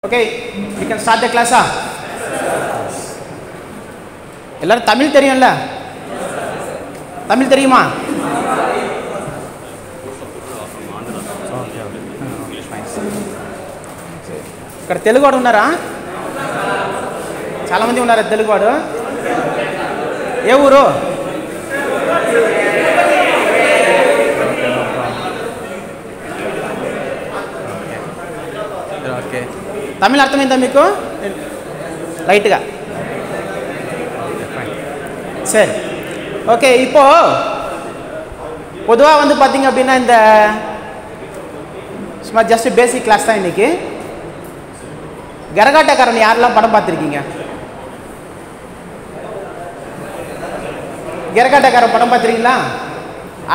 Okay, we can start the class. எல்லாரும் தமிழ் தெரியும்ல? தமிழ் தெரியுமா? ఇక్కడ తెలుగు వాడు ఉన్నారా? చాలా మంది ఉన్నారా తెలుగు వాడు? ఏ ఊరు? ఓకే, தமிழ் అర్థమైందా మీకు? ரைட்டுగా சரி. ஓகே, இப்போ பொதுவாக வந்து பார்த்தீங்க அப்படின்னா இந்த சும்மா ஜஸ்ட் பேசிக் கிளாஸ் தான் இன்னைக்கு. கரகாட்டக்காரன் யாரெல்லாம் படம் பார்த்துருக்கீங்க? கரகாட்டக்காரன் படம் பார்த்துருக்கீங்களா?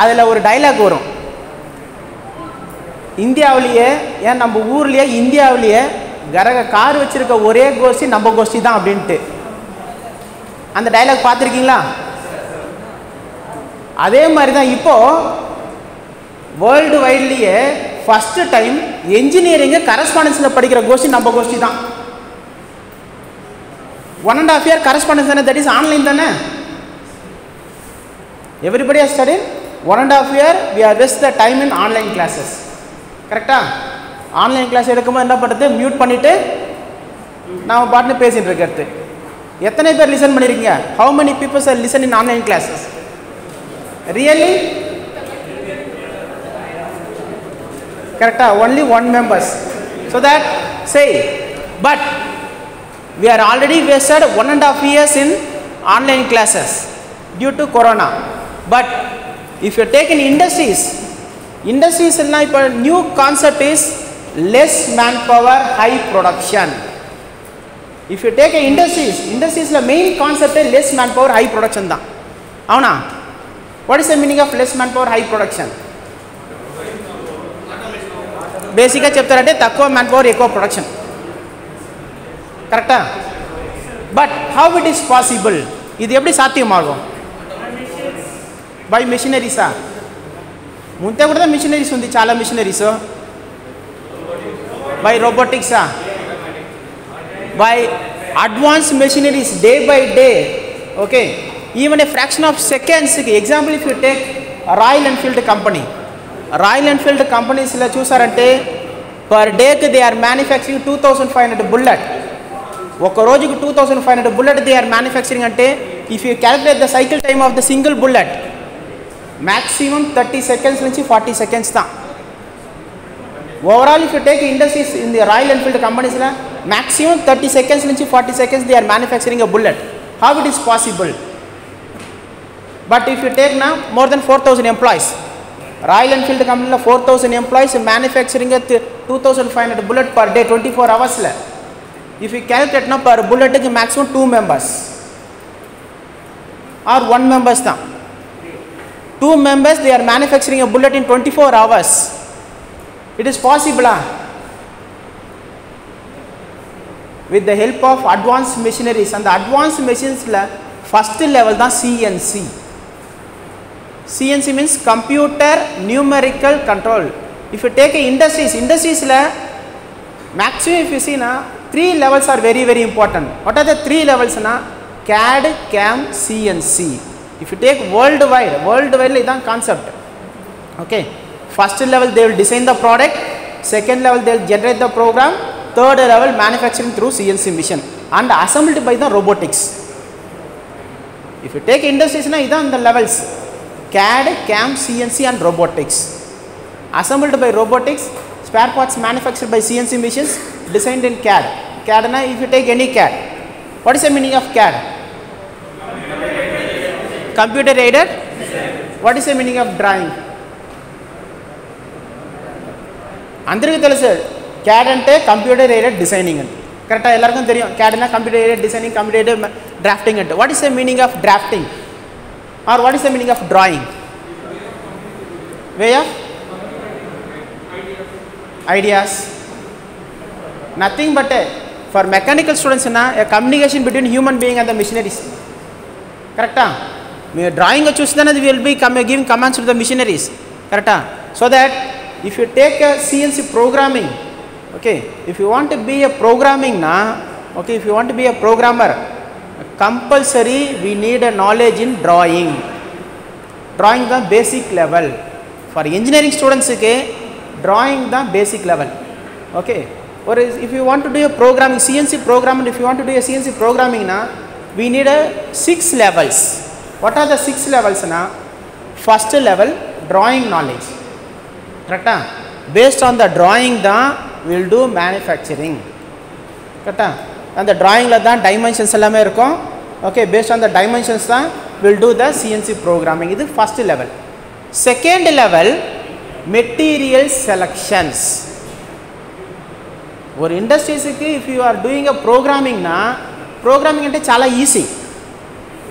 அதில் ஒரு டைலாக் வரும், இந்தியாவிலேயே ஏன் நம்ம ஊர்லேயே இந்தியாவிலேயே கார் வச்சுருக்க ஒரே கோஷ்டி நம்ம கோஷ்டி தான் அப்படின்ட்டு. அந்த டைலாக் பார்த்துருக்கீங்களா? அதே மாதிரி தான் இப்போது வேர்ல்டு வைட்லேயே ஃபஸ்ட்டு டைம் என்ஜினியரிங்கு கரஸ்பாண்டன்ஸில் படிக்கிற கோஷ்டி நம்ம கோஷ்டி தான். 1.5 year கரஸ்பாண்டன்ஸ் தானே, தட் இஸ் ஆன்லைன் தானே. Everybody are studying 1.5 year we are waste the time in online classes. கரெக்டாக? ஆன்லைன் கிளாஸ் எடுக்கும்போது என்ன பண்ணுறது, மியூட் பண்ணிவிட்டு நாம் பாட்டுன்னு பேசிகிட்டு இருக்கிறது. எத்தனை பேர் லிசன் பண்ணியிருக்கீங்க? How many peoples are listen in online classes? Really? கரெக்டாக, only 1 members. So that say but we are already wasted 1.5 years in online classes due to corona. But if you take in industries now இப்போ new concept is less manpower high production. If you take a industries la main concept is less manpower high production da avuna. What is the meaning of less manpower high production? Basic ga cheptarante takkuva manpower ekkuva production. Correct? But how it is possible? Idu eppadi sathiyamagum? By machineries ah. Munte kuda machineries undi, chaala machineries. By robotics ah. By advanced machineries day by day. Okay, even a fraction of seconds. Example, if you take Royal Enfield company, Royal Enfield companies la chusarante per day they are manufacturing 2500 bullet. Oka rojuku 2500 bullet they are manufacturing ante, if you calculate the cycle time of the single bullet, maximum 30 seconds nunchi 40 seconds da. Overall, if you take industries in the Royal Enfield companies, maximum 30 seconds nunchi 40 seconds they are manufacturing a bullet. How it is possible? But if you take now more than 4000 employees, Royal Enfield company la 4000 employees manufacturing a 2500 bullet per day 24 hours la. If you calculate now per bullet ki maximum 2 members or 1 members da. 2 members they are manufacturing a bullet in 24 hours. It is possible with the help of advanced machineries. And the advanced machines la first level da CNC. CNC means computer numerical control. If you take a industries la maximum, if you see na 3 levels are very very important. What are the 3 levels na? CAD, CAM, CNC. If you take worldwide idan concept. Okay, first level they will design the product, second level they will generate the program, third level manufacturing through CNC machine and assembled by the robotics. If you take industries na idan the levels: CAD, CAM, CNC and robotics. Assembled by robotics, spare parts manufactured by CNC machines, designed in CAD. CAD na, if you take any CAD, what is the meaning of CAD? Computer aided. What is the meaning of drawing? అందరికీ తెలుసు CAD అంటే computer aided designing అంటే. కరెక్టా? ಎಲ್ಲರಿಗೂ தெரியும் CAD na computer aided designing, computer aided drafting అంటే. What is the meaning of drafting or what is the meaning of drawing? Way of ideas. Nothing but for mechanical students నా a communication between human being and the machineries. కరెక్టా? మీరు drawing చూస్తేనే అది will be giving commands to the machineries. కరెక్టా? So that if you take a CNC programming, Okay, if you want to be a programming na, okay, if you want to be a programmer, compulsory we need a knowledge in drawing. Drawing the basic level. For engineering students ke drawing the basic level. Okay, or if you want to do a programming, CNC programming, if you want to do a CNC programming na, we need a 6 levels. What are the 6 levels na? First level, drawing knowledge. Correct? Based on the drawing da we will do manufacturing. Correct? And the drawing la da dimensions ellame irukum. Okay, based on the dimensions da we will do the CNC programming. This is first level. Second level, material selections. Or industries ki if you are doing a programming na, programming ante chala easy.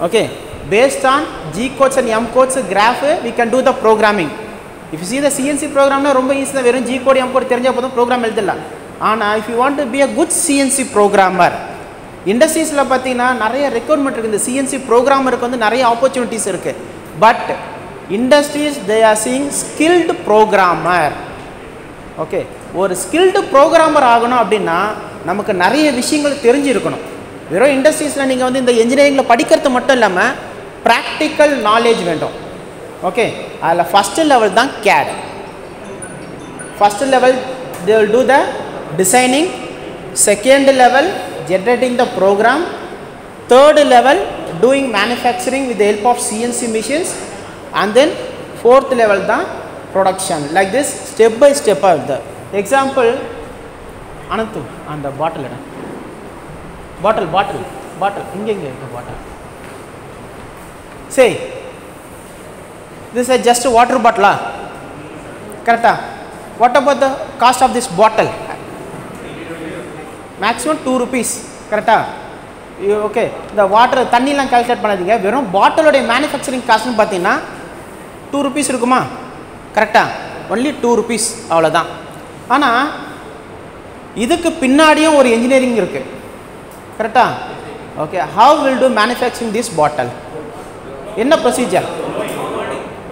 Okay, based on G codes and M codes graph we can do the programming. If you see the CNC program na romba easy da verum G code M code therinja podum program eludala. Ana if you want to be a good CNC programmer, industries la pathina nariya requirement irukku, இந்த CNC programmer ku வந்து நிறைய opportunities இருக்கு. But industries they are seeing skilled programmer. Okay, ஒரு skilled programmer ஆகணும் அப்படினா நமக்கு நிறைய விஷயங்கள் தெரிஞ்சு இருக்கணும். வெறும் இண்டஸ்ட்ரீஸ்ல நீங்க வந்து இந்த இன்ஜினியரிங்ல படிக்கிறது மட்டும் இல்லாம practical knowledge வேண்டும். Okay, அதுல first level தான் CAD. First level they will do the designing, second level generating the program, third level doing manufacturing with the help of CNC machines, and then fourth level தான் production. Like this step by step of the example. Ananthu and the bottle inge bottle. Say this is just a water bottle, correct? What about the cost of this bottle? Maximum 2 rupees, correct? Okay, the water தண்ணி எல்லாம் calculate பண்ணாதீங்க, வெறும் பாட்டிலோட manufacturing cost னு பாத்தீங்கன்னா 2 rupees இருக்குமா, கரெக்ட்டா? only 2 rupees அவ்வளவுதான். ஆனா இதுக்கு பின்னாடியும் ஒரு இன்ஜினியரிங் இருக்கு, கரெக்ட்டா? Okay, how will do manufacturing this bottle? என்ன procedure?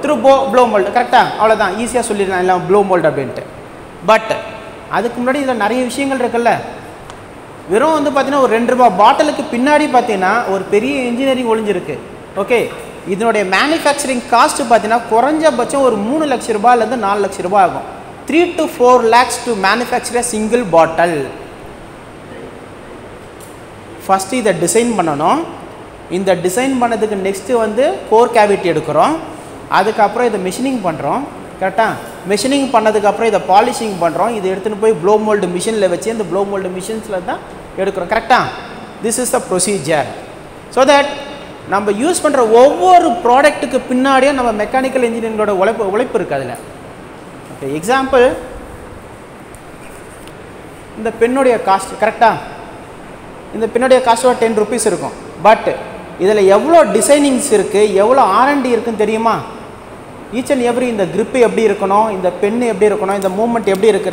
through blow mold, கரெக்ட்டா? அவ்வளவுதான், ஈஸியா சொல்லிடலாம் எல்லாம் blow mold அப்படினு. பட் அதுக்கு முன்னாடி இதுல நிறைய விஷயங்கள் இருக்குல்ல. வெறும் வந்து பாத்தீங்கன்னா ஒரு 2 ரூபாய் பாட்டிலுக்கு பின்னாடி பாத்தீங்கன்னா ஒரு பெரிய இன்ஜினியரிங் ஒளிஞ்சிருக்கு. ஓகே, இதனுடைய மேனுஃபேக்சரிங் காஸ்ட் பாத்தீங்கன்னா குறைஞ்சபட்சம் ஒரு 3 லட்சம் ரூபாயில இருந்து 4 லட்சம் ரூபாய் ஆகும். 3 to 4 lakhs to manufacture a single bottle. First இத டிசைன் பண்ணனும். இந்த டிசைன் பண்ணதுக்கு நெக்ஸ்ட் வந்து கோர் கேவிட்டி எடுக்கறோம். அதுக்கு அப்புறம் இத மெஷினிங் பண்றோம், கரெக்ட்டா? மெஷினிங் பண்ணதுக்கு அப்புறம் இத பாலிஷிங் பண்றோம். இத எடுத்துட்டு போய் ப்ளோ மோல்ட் மிஷின்ல வச்சு அந்த ப்ளோ மோல்ட் மிஷின்ஸ்ல தான் எடுக்கறோம், கரெக்ட்டா? This is the procedure. So that நம்ம யூஸ் பண்ற ஒவ்வொரு ப்ராடக்ட்டுக்கு பின்னாடியே நம்ம மெக்கானிக்கல் இன்ஜினியரிங்கோட உழைப்பு இருக்கு அதுல. ஓகே, எக்ஸாம்பிள் இந்த பென்னோட காஸ்ட், கரெக்ட்டா? இந்த பென்னோட காஸ்ட் 10 rupees இருக்கும். பட் இதுல எவ்வளவு டிசைனிங்ஸ் இருக்கு, எவ்வளவு R&D இருக்குன்னு தெரியுமா? ஈச் அண்ட் எவ்ரி, இந்த grip எப்படி இருக்கணும், இந்த பென் எப்படி இருக்கணும், இந்த மூவ்மெண்ட் எப்படி இருக்கு,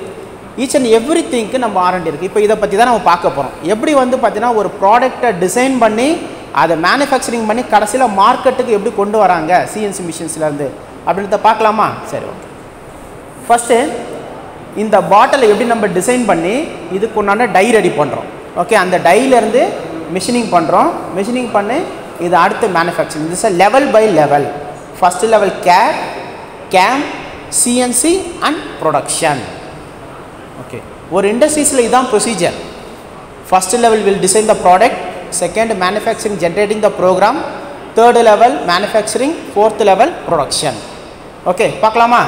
ஈச் அண்ட் எவ்ரிதிங்க்கு நம்ம R&D இருக்கு. இப்போ இத பத்தி தான் நம்ம பார்க்க போறோம். எப்படி வந்து பாத்தீனா ஒரு ப்ராடக்ட்ட டிசைன் பண்ணி அதை மேனுஃபேக்சரிங் பண்ணி கடைசில மார்க்கெட்டுக்கு எப்படி கொண்டு வராங்க CNC மிஷின்ஸ்ல இருந்து அப்படின்றத பார்க்கலாமா? சரி, ஓகே. ஃபர்ஸ்ட் இந்த பாட்டிலை எப்படி நம்ம டிசைன் பண்ணி இதுக்கு உண்டான டை ரெடி பண்றோம். ஓகே, அந்த டைல இருந்து மெஷினிங் பண்றோம். மெஷினிங் பண்ணி இது அடுத்து manufacturing. This is level by level. First level CAD, CAM, CNC and production. Okay, ஒரு இண்டஸ்ட்ரீஸ்ல இதான் procedure. First level will design the product, second manufacturing generating the program, third level manufacturing, fourth level production. Okay, பார்க்கலாமா?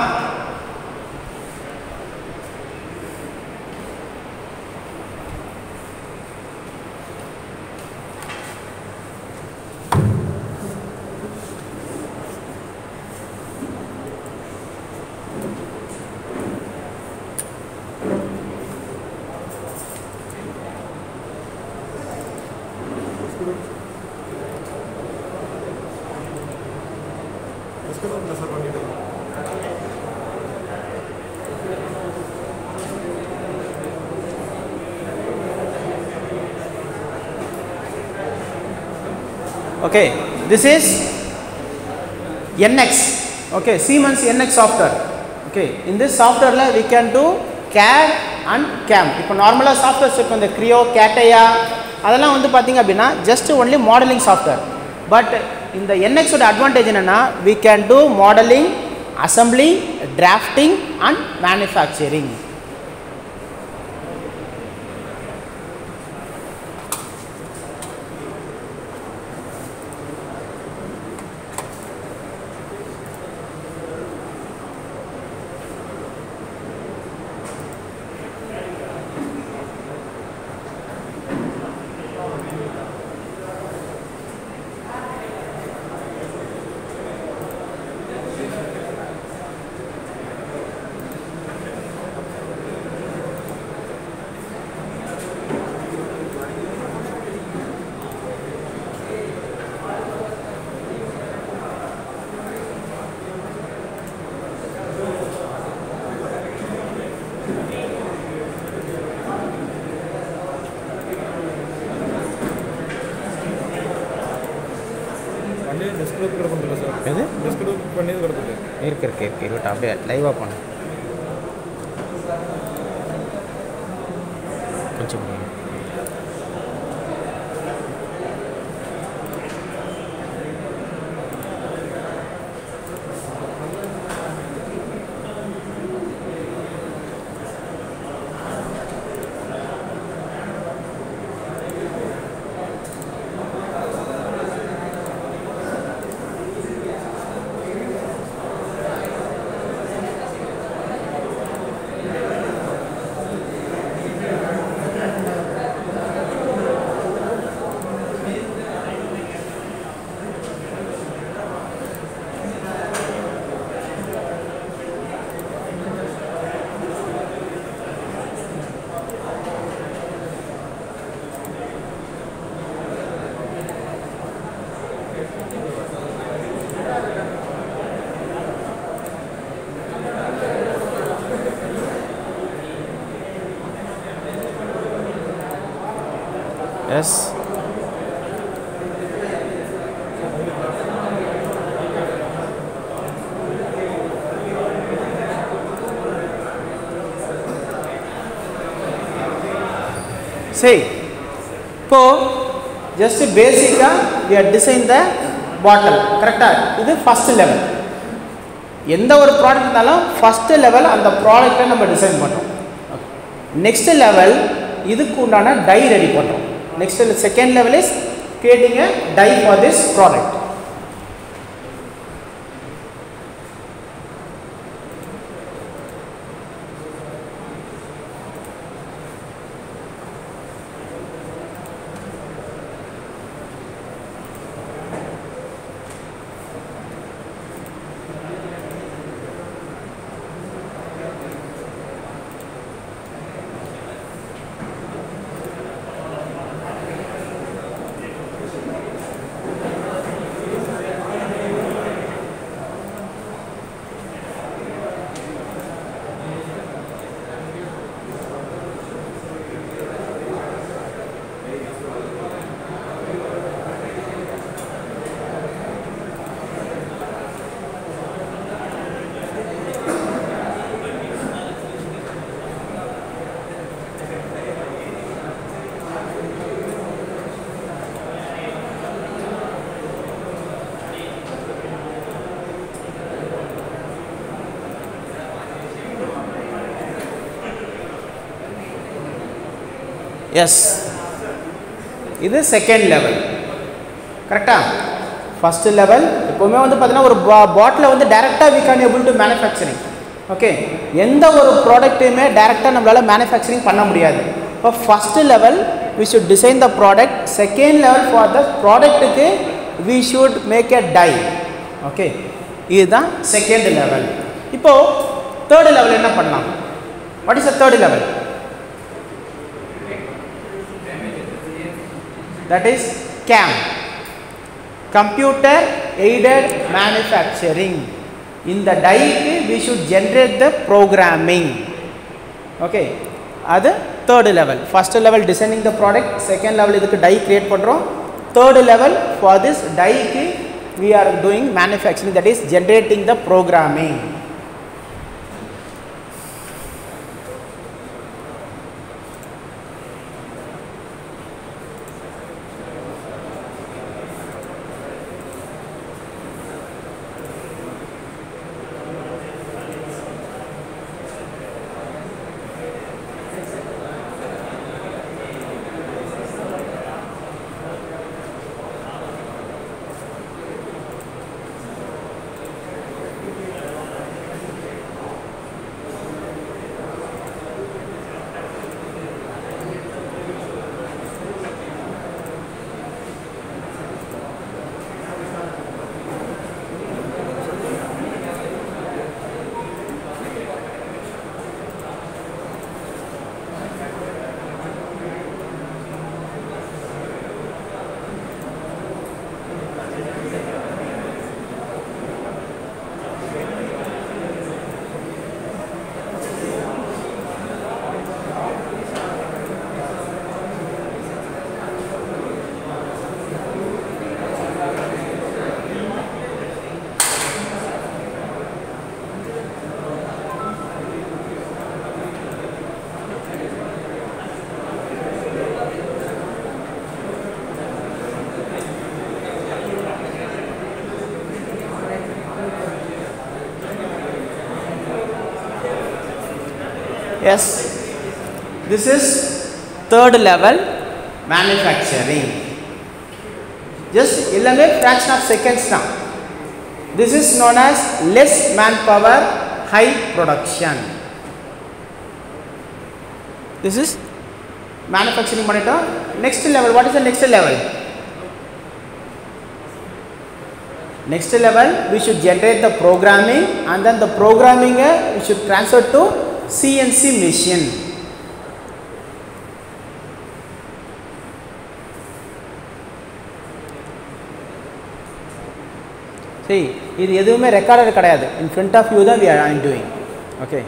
Okay, this is NX. Okay, Siemens NX software. Okay, in this software we can do CAD and game. இப்போ நார்மலாக softwares இருக்கும், இந்த cryo, கேட்டையா அதெல்லாம் வந்து பார்த்திங்க அப்படின்னா just only modelling software. But இந்த NXோட அட்வான்டேஜ் என்னென்னா we can do modeling, assembly, drafting and manufacturing. இருக்கு அப்படியே லைவாக பண்ணு கொஞ்சம். Yes. See, இப்போ just basic-ஆ we are design the bottle, correct-ஆ? இது first level. எந்த ஒரு ப்ராடக்ட் இருந்தாலும் first level அந்த ப்ராடக்ட்டை நம்ம டிசைன் பண்ணுறோம். நெக்ஸ்ட் லெவல் இதுக்கு உண்டான டை ரெடி பண்ணுறோம். Next second level is creating a die for this product. Yes, இது செகண்ட் லெவல், கரெக்டா? ஃபர்ஸ்ட் லெவல் எப்போவுமே வந்து பார்த்தீங்கன்னா ஒரு பாட்டில் வந்து டைரெக்டாக we can able to manufacturing. Okay, எந்த ஒரு ப்ராடக்ட்டையுமே டைரெக்டாக நம்மளால் மேனுஃபேக்சரிங் பண்ண முடியாது. இப்போ first level we should design the product. Second level for the ப்ராடக்ட்டுக்கு we should make a die. Okay, இதுதான் செகண்ட் லெவல். இப்போது தேர்ட் லெவல் என்ன பண்ணலாம்? What is the third level? That is CAM, Computer Aided Manufacturing. In the die we should generate the programming. Okay, அது third level. First level designing the product, second level இதுக்கு die create பண்றோம். Third level for this die we are doing manufacturing, that is generating the programming. Yes, this is third level manufacturing. Just எல்லாமே fraction of seconds now. This is known as less manpower, high production. This is manufacturing monitor. Next level, what is the next level? Next level, we should generate the programming, and then the programming we should transfer to CNC machine. See, இது எதுவுமே recorded கிடையாது. In front of you தான் we are doing. Okay.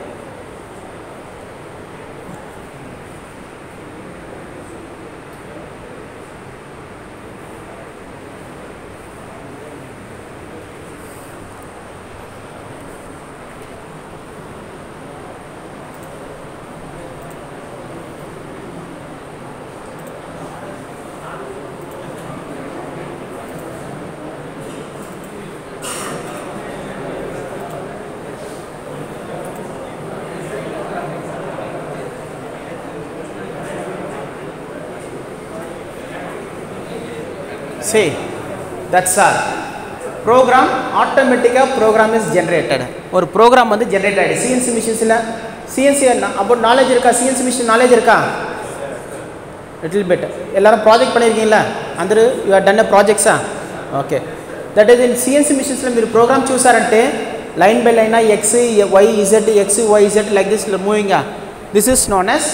See, that's all. Program automatically program is generated. ஒரு program வந்து generate ஆயிடுது. CNC machines CNC about knowledge இருக்கா? CNC machine knowledge இருக்கா? Little bit. எல்லாரும் project பண்ணிருக்கீங்களா? Under you have done a projects okay. That is in CNC machines మీరు program చూసారంటే line by line x y z x y z like this moving. This is known as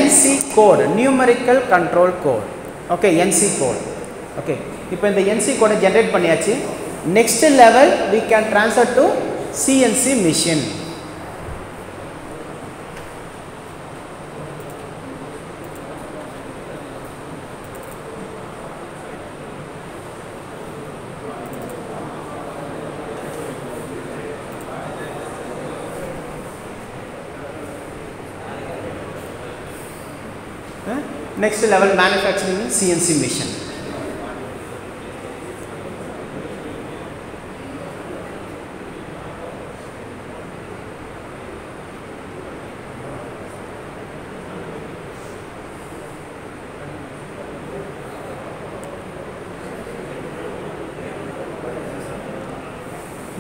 NC code, numerical control code. Okay, NC code. Okay, இப்போ இந்த NC code generate பண்ணியாச்சு. Next level we can transfer to CNC machine. Next level manufacturing CNC machine.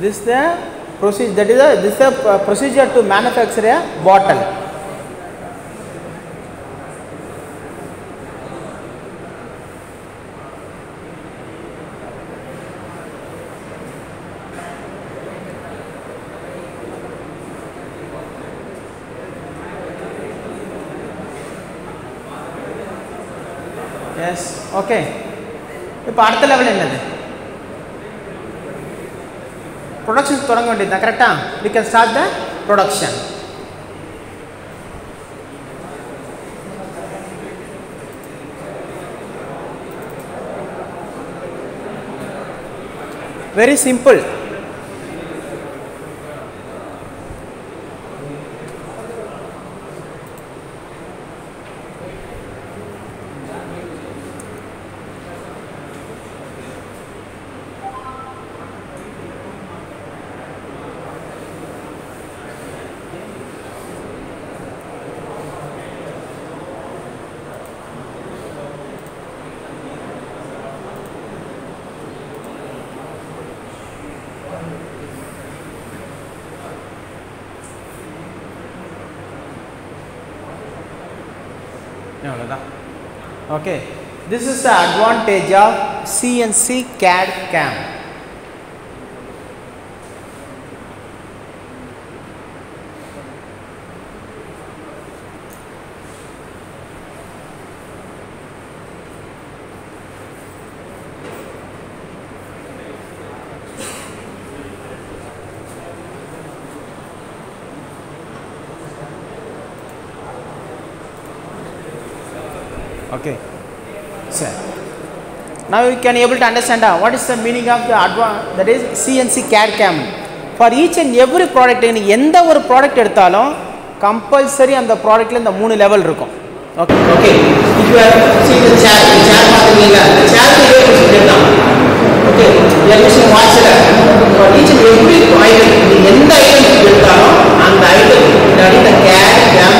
This is the procedure. This is the procedure to manufacture a bottle. Yes. Okay. இப்போ அடுத்த level என்னது? Production தொடங்க வேண்டியது கரெக்டா? we can start the production. Very simple. Okay, this is the advantage of CNC CAD CAM. Okay, so now you can able to understand what is the meaning of the that is CNC CAD CAM. For each and every product, எந்த ஒரு product எடுத்தாலும் compulsory அந்த ப்ராடக்ட்ல இந்த மூணு level இருக்கும். Okay okay, if you are seeing the chair பாத்தீங்களா, chair இதே கொடுத்துட்டாங்க. Okay, we are using watcher for each and every item. எந்த ஐட்டம் எடுத்தாலும் அந்த ஐட்டம் இந்த CAD CAM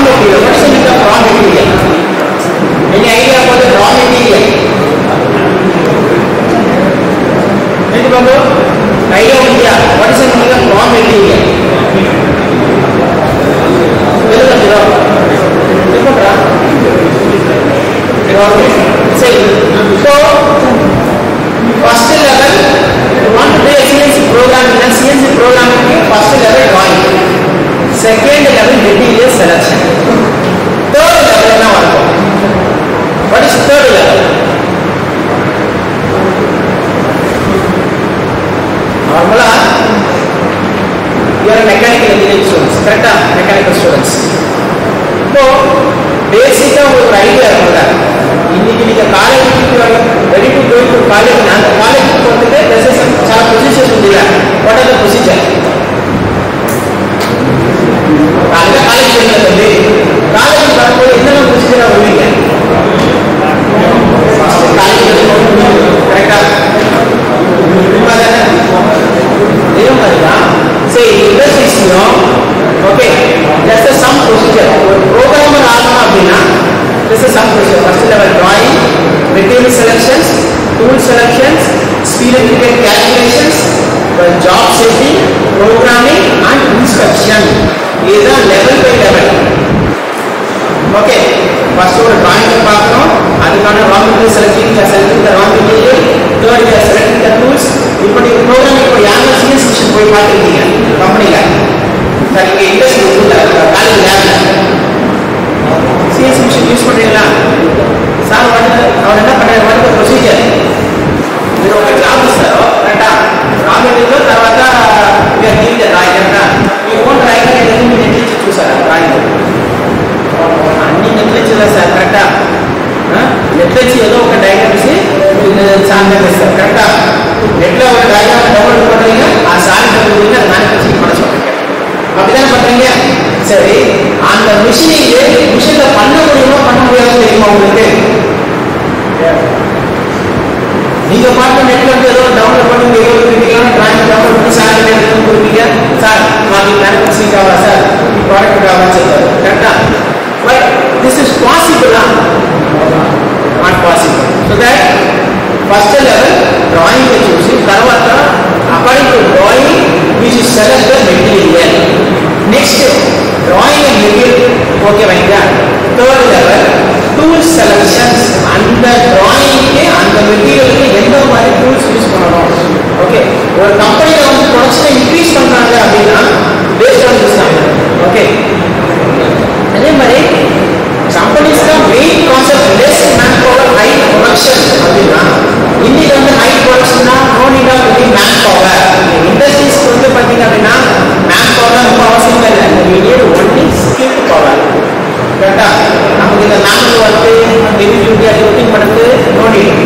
material. What is the meaning of raw material? Any idea about the raw material? Anybody? Idea of India? What is the meaning of raw material? So, first level, you want to do a CNC program. In a CNC program, first level drawing. Second level material selection. Third level now work. What is third level? Normally, you are mechanical engineering students, correct? Mechanical students. So, basic idea இன்னைக்கு college ready to go to college அந்த college போறதுக்கு there is some చాలా procedures ఉంది what are the procedure college போறது college வரப்போ என்னென்ன procedure வருவீங்க college கரெக்ட்டா இதே மாதிரிதான் say industries okay that's the some procedure programmer ஆகணும் அப்படின்னா this is some procedure. First level drawing, material selections, tool selections, speed and calculations, job setting, programming and inspection. These are level by level. Okay. First one drawing பார்க்கணும். அதுக்கான raw material selecting the raw material. Third we are selecting the tools. இப்படி programming இப்போ யாரோ CNC machine போய் பார்த்திருக்கீங்க கம்பெனில. சரி இங்க industry உள்ள காலேஜ் லேப்ல CNC machine யூஸ் பண்றீங்களா சார் அவர் என்ன பண்றாரு வந்து ப்ரொசீஜர் మీరు ఒక జాబ్ ఇస్తారు కరెక్టా రాబోయేలో తర్వాత మీరు దీని డ్రాయింగ్ కరెక్టా మీ ఓన్ డ్రాయింగ్ అనేది మీరు నెట్ నుంచి చూసారా డ్రాయింగ్ అన్ని నెట్ నుంచి సార్ కరెక్టా నెట్ నుంచి ఏదో ఒక డయాగ్రామ్స్ సాంగ్ చేస్తారు కరెక్టా నెట్లో ఒక డయాగ్రామ్ డౌన్లోడ్ பண்றீங்க ఆ சாங் பண்ணுவீங்க நான் வச்சு பண்ண சொல்றேன் அப்படிதான் பண்றீங்க சரி அந்த மிஷின்ல பண்ண முடியுமா பண்ண முடியாது தெரியுமா உங்களுக்கு நீங்க பார்த்த நெட்ல இருந்து ஏதோ டவுன்லோட் பண்ணி ஏதோ கிரிட்டிக்கலான டிராயிங் டவுன்லோட் பண்ணி சார் எடுத்து கொடுப்பீங்க சார் மார்க்கிங் மேனுவல் சி காவா சார் ப்ராடக்ட் காவா சொல்றாரு கரெக்ட்டா but this is possible not possible so that first level drawing ని చూసి తర్వాత according to drawing we should select the material next drawing and material okay vainga third level tool selections and the drawing ke and the material ke endha mari tools use pannanom okay or company la வந்து production increase பண்றாங்க அப்படினா based on this okay அதே மாதிரி companies ka main concept less manpower high production அப்படினா இன்னைக்கு வந்து high production na no need of any manpower industries வந்து பாத்தீங்க அப்படினா manpower ரொம்ப அவசியம் இல்ல we need only skilled power கரெக்ட்டா நமக்கு இந்த manual work heavy duty routine பண்றது no need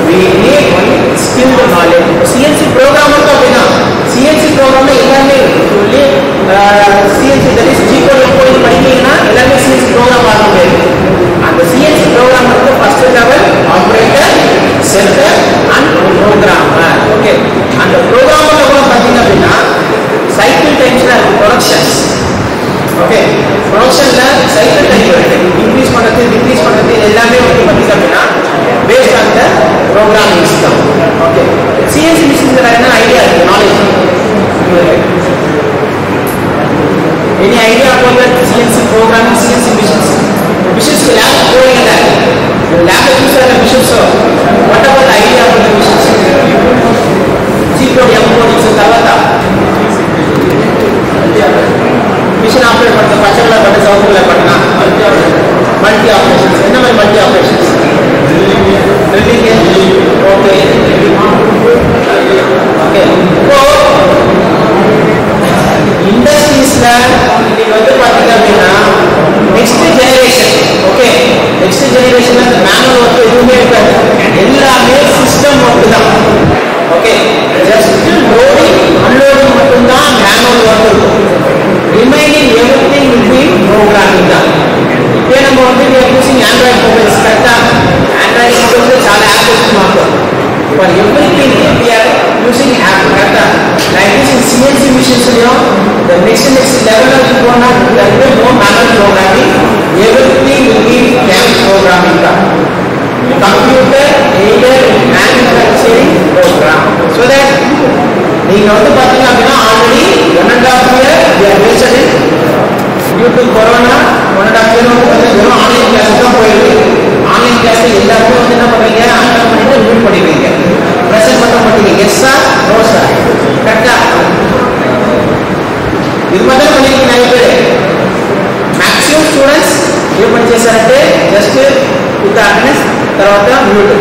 we need only skilled knowledge CNC programmer का बिना CNC programmer எல்லாமே சொல்லி CNC that is G code போய் படிச்சீங்கன்னா எல்லாமே CNC program ஆக முடியாது அந்த CNC programmer க்கு first level operator setter and programmer okay அந்த programmer கூட பாத்தீங்க அப்படின்னா cycle times la productions okay production la cycle time increase பண்றது decrease பண்றது எல்லாமே வந்து பாத்தீங்க அப்படின்னா based on the programming system okay CNC machine la என்ன idea knowledge any idea about the CNC programming CNC machines ke lab going lab use the machines so what about the idea about the machines G code M code is tarvata machine operate பண்ண பச்சைல பட்ட சவுத்துல பண்ணா multi operations என்ன மாதிரி multi operations drilling okay okay இப்போ இண்டஸ்ட்ரீஸ்ல இன்னைக்கு வந்து பாத்தீங்க அப்படின்னா நெக்ஸ்ட் ஜெனரேஷன் ஓகே நெக்ஸ்ட் ஜெனரேஷன்ல அந்த மேனுவல் ஒர்க் எதுவுமே இருக்காது எல்லாமே சிஸ்டம் ஒர்க் தான் ஓகே ஜஸ்ட் லோடிங் அன்லோடிங் மட்டும் தான் மேனுவல் ஒர்க் இருக்கும் remaining everything will B programming தான் இப்போ நம்ம வந்து யூசிங் ஆண்ட்ராய்ட் மொபைல்ஸ் கரெக்டா ஆண்ட்ராய்ட் மொபைல்ஸ்ல చాలా యాప్స్ మాట్లాడు for everything we are using app correct like this in CNC machines the next level of program, there will be no manual programming, everything will be CAM programming. Computer aided manufacturing program. So that நீங்க வந்து பாத்தீங்கன்னா அப்படின்னா already 1.5 year we are wasted in due to corona 1.5 year வந்து வெறும் online class தான் போயிருக்கு. Online class எல்லாரும் வந்து என்ன பண்றீங்க அட்டெண்ட் பண்ணிட்டு ரிவ்யூ பண்ணிடுவீங்க. பிரசன்ட் மட்டும் பண்ணுவீங்க. எஸ் சார் நோ சார் கரெக்ட்டா? இது மட்டும் பண்ணிருக்கீங்க நிறைய பேர். மேக்ஸிமம் ஸ்டூடெண்ட்ஸ் ఏం పని చేశారంటే జస్ట్ విత్ అటెండెన్స్ తర్వాత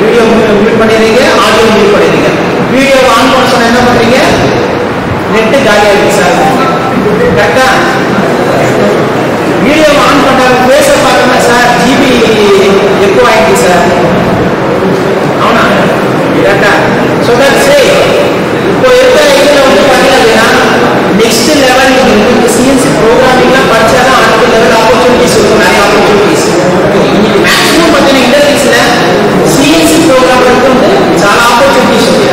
వీడియో మ్యూట్ பண்ணிடுறீங்க, ஆடியோ మ్యూட் பண்ணிடுறீங்க. வீடியோ ஆன் பண்ண சொன்னா என்ன பண்றீங்க? நெட் காலி ஆயிடுச்சு சார். கரெக்ட்டா? வீடியோ ஆன் பண்ணாம பேச பாருங்க சார், ஜிபி ఎక్కువ ஆயிடுச்சு சார். అవునా? கரெக்ட்டா? సో దట్ సే இப்போ இருக்க இதுல வந்து பாத்தீங்கன்னா நெக்ஸ்ட் லெவல் நீங்க சிஎன்சி ப்ரோகிராமிங்ல படிச்சாதான் அடுத்த லெவல் ஆப்பர்ச்சுனிட்டிஸ் இருக்கும், நிறைய ஆப்பர்ச்சுனிட்டிஸ். இன்னைக்கு மேக்ஸிமம் பார்த்தீங்கன்னா இண்டஸ்ட்ரீஸ்ல சிஎன்சி ப்ரோக்ராமருக்கு வந்து చాలా ఆపర్చునిటీస్ ఉంది.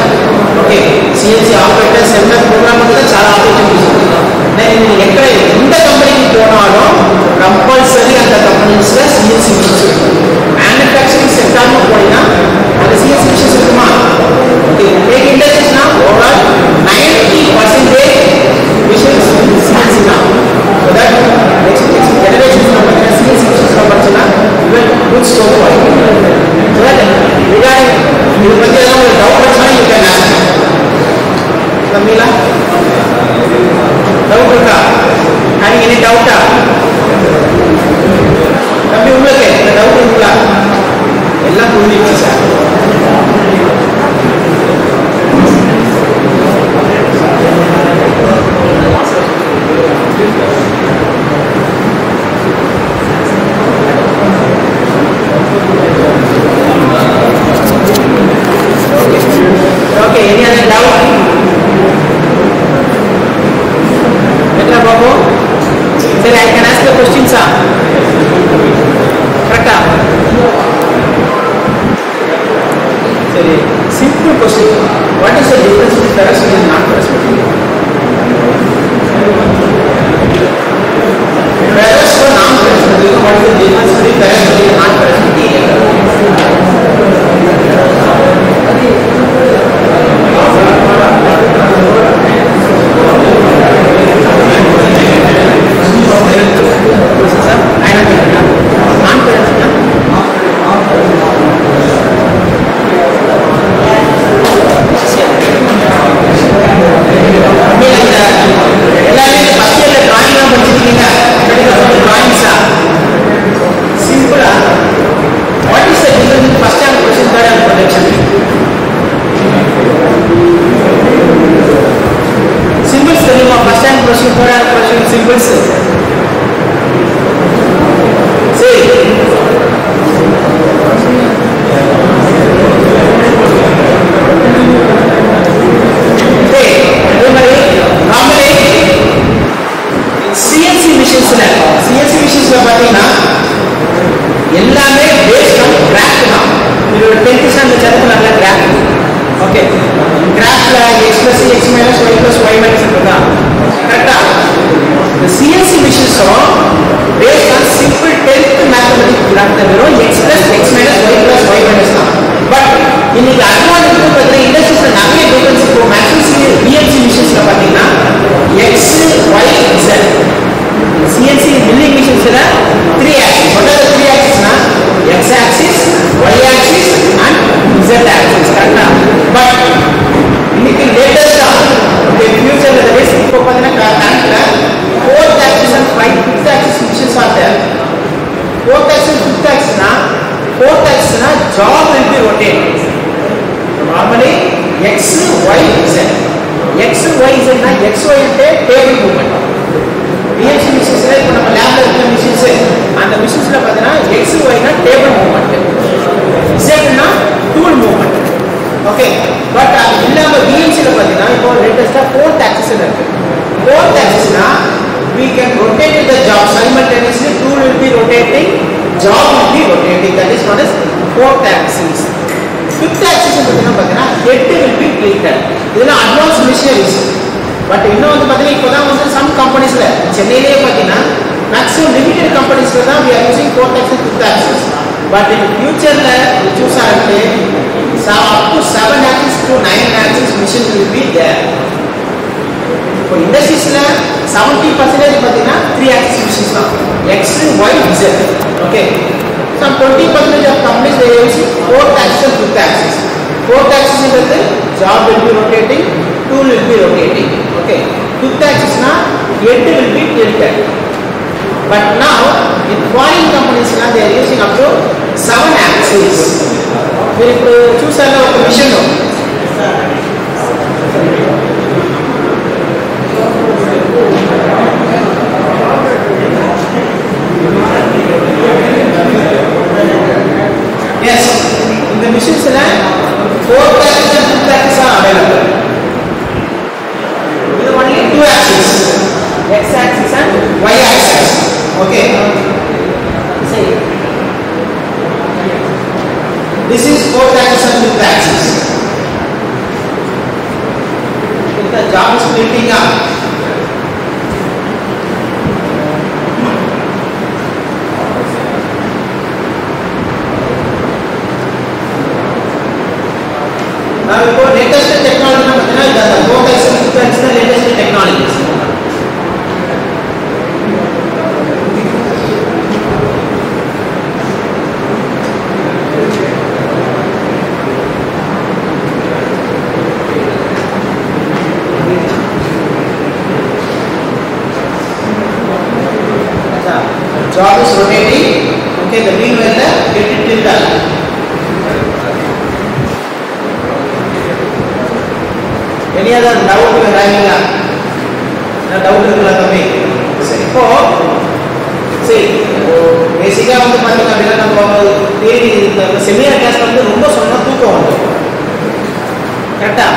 Okay, CNC operator seminar program కూడా చాలా ఆపర్చునిటీస్ ఉంది. నేను ఎక్కడ ఎంత కంపెనీకి పోనాలో కంపల్సరీ అంత కంపెనీస్లో సిఎన్సి మిషన్స్ ఉంటుంది. మ్యానుఫ్యాక్చరింగ్ సెక్టార్లో పోయినా அந்த சிஎன்சி மிஷின்ஸ் இருக்குமா? ஓகே, டேக் இண்டஸ்ட்ரீஸ்னா ஓவரால் 90% மிஷின்ஸ் சிஎன்சி தான். ஸோ தட் நெக்ஸ்ட் ஜெனரேஷன்ஸ் நம்ம சிஎன்சி மிஷின்ஸ் படிச்சோம்னா இவன் குட் ஸ்கோப் ஆகும். ஸோ தட் ரிகார்டிங் இது பற்றி ஏதாவது ஒரு டவுட் இருந்துச்சுன்னா யூ கேன் ஆஸ்க். தம்பிலா டவுட் இருக்கா? ஹேவிங் எனி டவுட்டா? தம்பி உங்களுக்கு இந்த டவுட் இருக்குங்களா? எல்லாம் புரிஞ்சிடுச்சு sir. Okay, any other doubt? Mitra Babu, sir, I can ask the question, sir. Correct? Sir, simple question. What is the difference between ferrous and non-ferrous material? Ferrous or non-ferrous material? What is the difference between ferrous and non-ferrous material? But you know, some companies சென்னையிலேயே பார்த்தீங்கன்னா maximum limited கம்பெனிஸில் தான் we are using 4th axis 5th axis. But in ஃபியூச்சரில் choose ஆகிட்டு up to 7 axis to 9 axis machines will be there. இப்போ இண்டஸ்ட்ரீஸில் 70% பார்த்தீங்கன்னா 3 axis machines தான், X, Y, Z. Okay, some 20% of companies they use 4th axis and 5th axis. 4th axis is job will be rotating, tool will be rotating. Okay, 5th axis na head will be tilted. But now in foreign companies now they are using up to 7 axis. If you choose a machine no. Yes, in the machines la 4th axis and 5th axis are available. With only 2 axis, X axis and Y axis. Okay, see, this is 4th axis and 5th axis. If the job is splitting up, now we go latest technology na batna the 4th axis and 5th axis the latest technologies. Job is rotating. Okay, the wheel will get it tilted. Any other doubt you are having? No doubt irukla thambi. Seri po. See, basically வந்து பாத்தீங்க அப்படினா நம்ம தேடி இந்த seminar class வந்து ரொம்ப சொன்னா தூக்கம் வந்து. கரெக்ட்டா?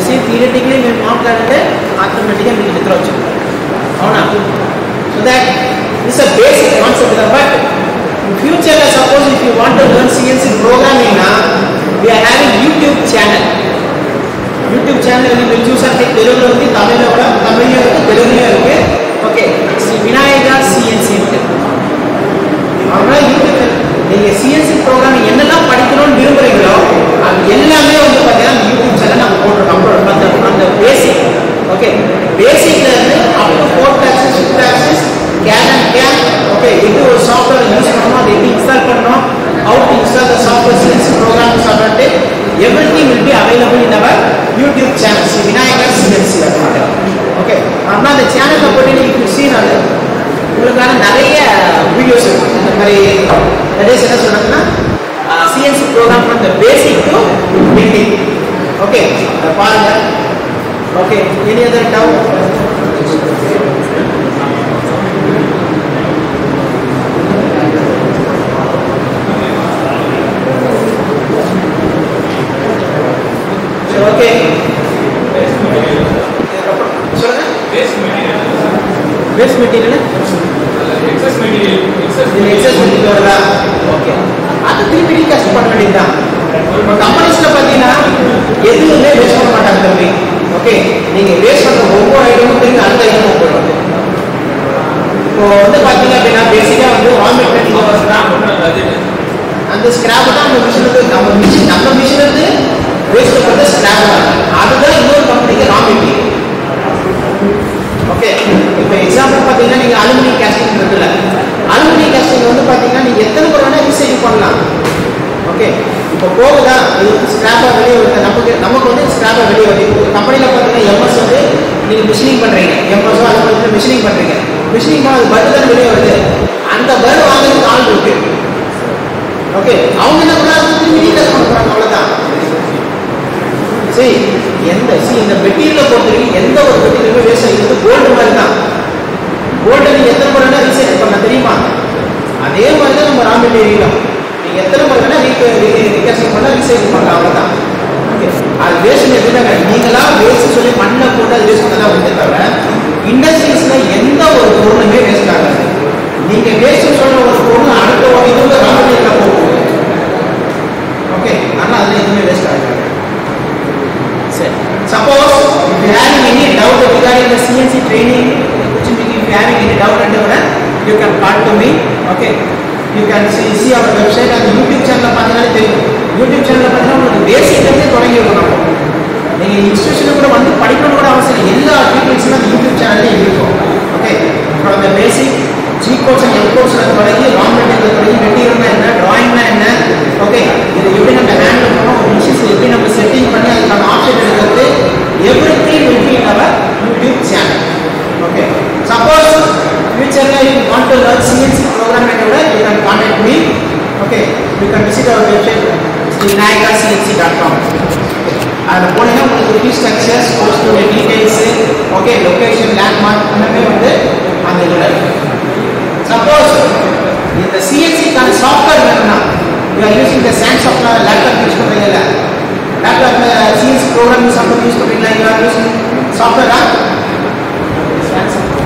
See, theoretically we mark that automatically we நித்ர வச்சிருக்கோம். அவனா? So that this is a basic concept, but in future suppose if you want to learn CNC programming na we are having YouTube channel you will choose and take Telugu undi Tamil oda Tamil irukku Telugu irukku. Okay, see Vinayaka CNC irukku avra YouTube நீங்க CNC programming என்னென்ன படிக்கணும்னு விரும்புறீங்களோ அது எல்லாமே வந்து பாத்தீங்கன்னா YouTube channel நம்ம போட்டுறோம் from the basic. Okay, basicல இருந்து up to 4th axis 5th axis CAD and CAM. Okay, இது ஒரு சாஃப்ட்வேர் யூஸ் பண்ணனும், அதை எப்படி இன்ஸ்டால் பண்ணனும், how to install the software, CNC program software, everything will be available in our YouTube channel Vinayaka CNC. Okay, அப்ப அந்த சேனல்ல போய் நீங்க see நால உங்களுக்கான நிறைய வீடியோஸ் இருக்கு. இந்த மாதிரி நிறைய என்ன சொல்றாங்கன்னா CNC program from the basic to building. Okay, பாருங்க. Okay, any other doubt? Okay. Base material. Excess material வருதா? Okay. அது திருப்பி ரீகாஸ்ட் பண்ண வேண்டியதுதான். இப்போ கம்பெனிஸ்ல பாத்தீங்கன்னா எதுவுமே வேஸ்ட் பண்ண மாட்டாங்க தம்பி. ஓகே, நீங்க வேஸ்ட் பண்ற ஒவ்வொரு ஐட்டமும் திருப்பி அடுத்த ஐட்டமும் போயிடும். இப்போ வந்து பாத்தீங்க அப்படின்னா பேசிக்கா வந்து ரா மெட்டீரியல் அந்த ஸ்கிராப் தான் நம்ம மிஷின் வந்து வேஸ்ட் பண்ற ஸ்கிராப் தான். அதுதான் இன்னொரு கம்பெனிக்கு ரா மெட்டீரியல். ஓகே, இப்போ எக்ஸாம்பிள் பாத்தீங்கன்னா நீங்க அலுமினியம் கேஸ்டிங் இருக்குல்ல, அலுமினியம் கேஸ்டிங் வந்து பாத்தீங்கன்னா நீங்க எத்தனை முறை வேணா ரீசைக்கிள் பண்ணலாம். ஓகே, இப்போ போகுதா இது ஸ்கிராப்பா வெளியே வருது, நமக்கு வந்து ஸ்கிராப்பா வெளியே வருது. கம்பெனில பாத்தீங்கன்னா எம்எஸ் வந்து நீங்க மிஷினிங் பண்றீங்க, எம்எஸ் அது வந்து மிஷினிங் பண்றீங்க, மிஷினிங் பண்ண அது பர்டு தான் வெளியே வருது. அந்த பர்டு வாங்குறதுக்கு ஆள் இருக்கு. ஓகே, அவங்க என்ன பண்றாங்க, திரும்பி ரீடெஸ்ட் பண்றாங்க, அவ்வளவுதான். சரி, இந்த மெட்டீரியலை பொறுத்தவரைக்கும் எந்த ஒரு மெட்டீரியலுமே வேஸ்ட் ஆகிறது கோல்டு மாதிரி தான். கோல்டை நீங்க எத்தனை முறை ரீசைக்கிள் பண்ண தெரியுமா? அதே மாதிரி தான் நம்ம ரா மெட்டீரியலும் நீங்க எத்தனை முறை வேணா ரீகாஸ்டிங் பண்ணா ரீசைக்கிள் பண்ணலாம், அவ்வளவுதான். அது வேஸ்ட் எதுனாங்க நீங்களா வேஸ்ட் சொல்லி மண்ணை போட்டு அது வேஸ்ட் பண்ணதான் வந்து தவிர இண்டஸ்ட்ரீஸ்ல எந்த ஒரு பொருளுமே வேஸ்ட் ஆகாது. நீங்க வேஸ்ட் சொல்ற ஒரு பொருள் அடுத்த வகையில ரா மெட்டீரியல்ல போகும். ஓகே, ஆனா அதுல எதுவுமே வேஸ்ட் ஆகாது. Suppose if you have any doubt regarding the CNC training which you having any doubt you can call to me. Okay, you can see our website and YouTube channel. YouTube channel basic நீங்க institution கூட வந்து படிக்கணும் கூட அவசியம் இல்லை. எல்லா டீடைல்ஸும் YouTube சேனல்லே இருக்கும். Okay, from the basic G course and F கோர்ஸ்ல தொடங்கி ரா மெட்டீரியல் தொடங்கி மெட்டீரியல்னா என்ன, டிராயிங்னா என்ன, ஓகே இது எப்படி நம்ம ஹேண்டில் பண்ணணும், ஒரு மிஷின்ஸ் எப்படி நம்ம செட்டிங் பண்ணி அதுக்கான ஆப்ஷன் எடுக்கிறது, everything will be in our YouTube channel. Okay, suppose ஃபியூச்சர்ல if you want to learn CNC programming you can contact me. Okay, you can visit our website vinayakacnc.com. அது போனீங்கன்னா உங்களுக்கு ஃபீஸ் ஸ்ட்ரக்சர்ஸ், கோர்ஸோட details, okay location, landmark எல்லாமே வந்து அந்த இதில் இருக்குது. சப்போஸ் இந்த சிஎன்சிக்கான சாஃப்ட்வேர் வேணும்னா you are using the sand software laptop use பண்ணுறீங்கல்ல, லேப்டாப்பில் சிஎன்சி ப்ரோக்ராமிங் சாஃப்ட்வேர் யூஸ் பண்ணுறீங்களா, யூ ஆர் யூசிங் சாஃப்ட்வேரா சாண்ட் சாஃப்ட்வேர்.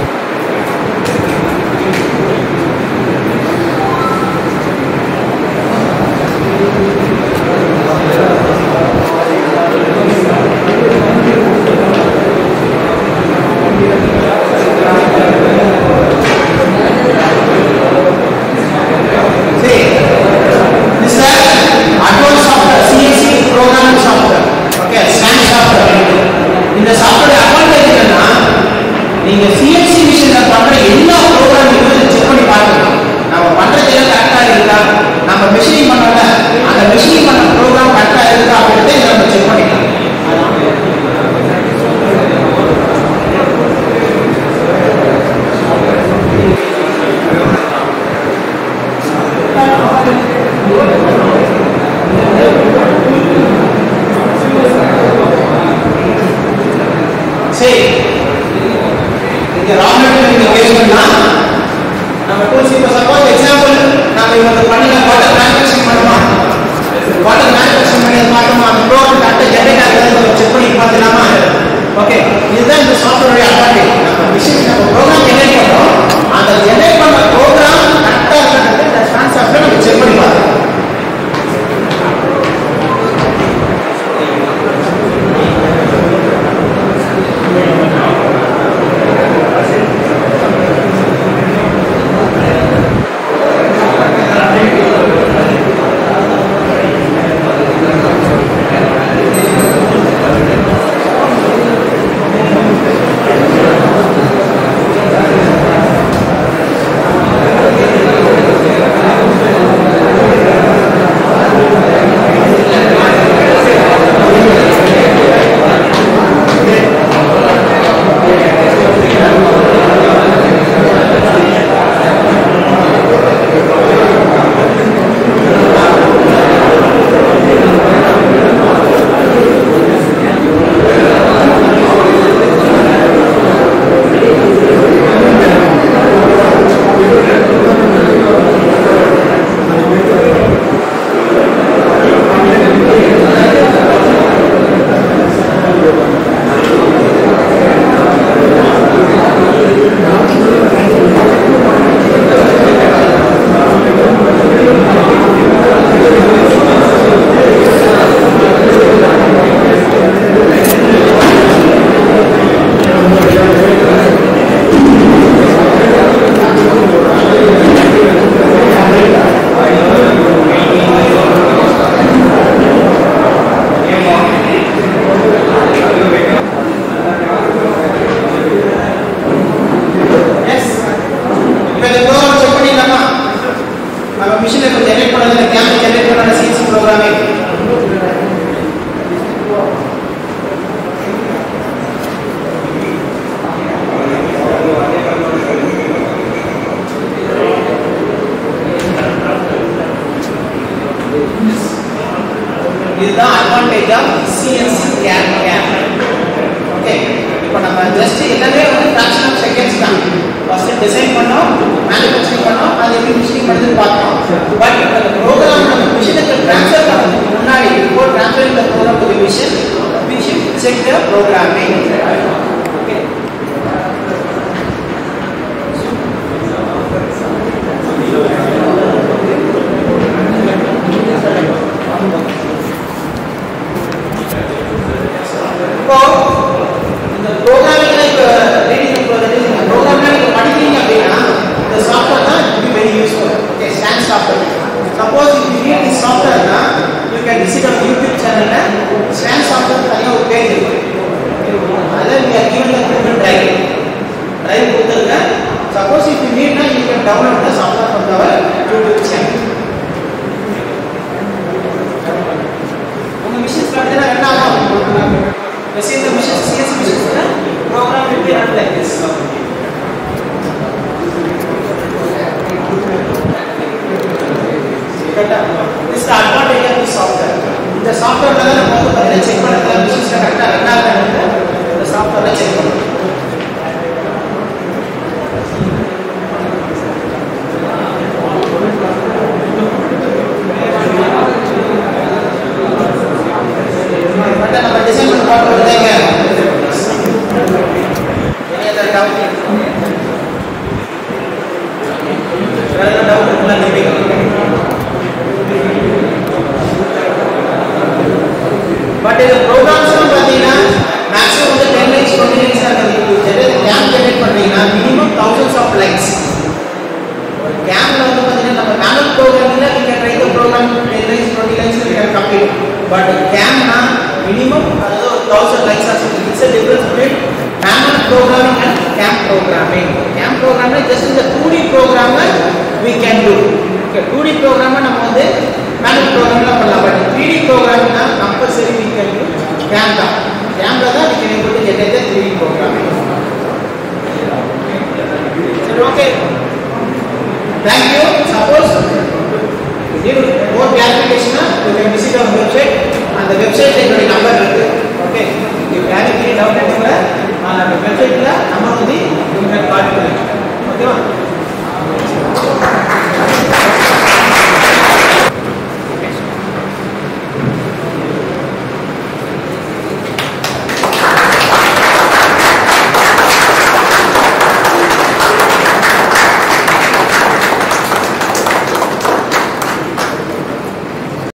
இதுதான் advantage of CNC CAD CAM. Okay, இப்போ நம்ம ஜஸ்ட் எல்லாமே வந்து ஃபிராக்ஷன் ஆஃப் செகண்ட்ஸ் தான். ஃபர்ஸ்ட் டிசைன் பண்ணோம், மேனுஃபேக்சரிங் பண்ணோம், அது எப்படி மிஷினிங் பண்ணுறது பார்த்தோம். பட் இப்போ இந்த ப்ரோக்ராம் நம்ம மிஷினுக்கு ட்ரான்ஸ்ஃபர் பண்ணுறதுக்கு முன்னாடி before transferring the program to the machine we should check the programming. Okay. இப்போ இந்த ப்ரோக்ராமிங்ல இப்போ ரீடிங் ப்ரோக்ராமிங் படிக்க கூட செக் பண்ணுங்க. நம்ம டிசைன் பண்ண போறோம்ங்க. any other doubt? வேற டவுட் இருக்குன்னா கேளுங்க. பட் இந்த ப்ரோகிராம்ஸ்லாம் பாத்தீங்கன்னா மேக்ஸிமம் வந்து 10 லைன்ஸ் 20 லைன்ஸ் தான் இருக்கு. கேம் ஜெனரேட் பண்றீங்கன்னா மினிமம் thousands of lines. கேம்ல வந்து பாத்தீங்கன்னா நம்ம manual ப்ரோகிராமிங்ல we can write the program 10 lines 20 lines we can complete. But கேம்னா மினிமம் அதாவது 1000 lines ஆ இருக்கு. It's a difference between manual programming and CAM programming. CAM programming just in the 2D programmer we can do. Okay, 2D programmer நம்ம வந்து manual programming பண்ணலாம். But 3D programming னா compulsory we can do CAM தான். CAM ல தான் we can able to generate the 3D programming. So okay. Thank you. Suppose give more clarification you can visit our website. And the website என்னோட number இருக்கு. Okay. If you have any doubt on the website la number வந்து you can call me. Okay.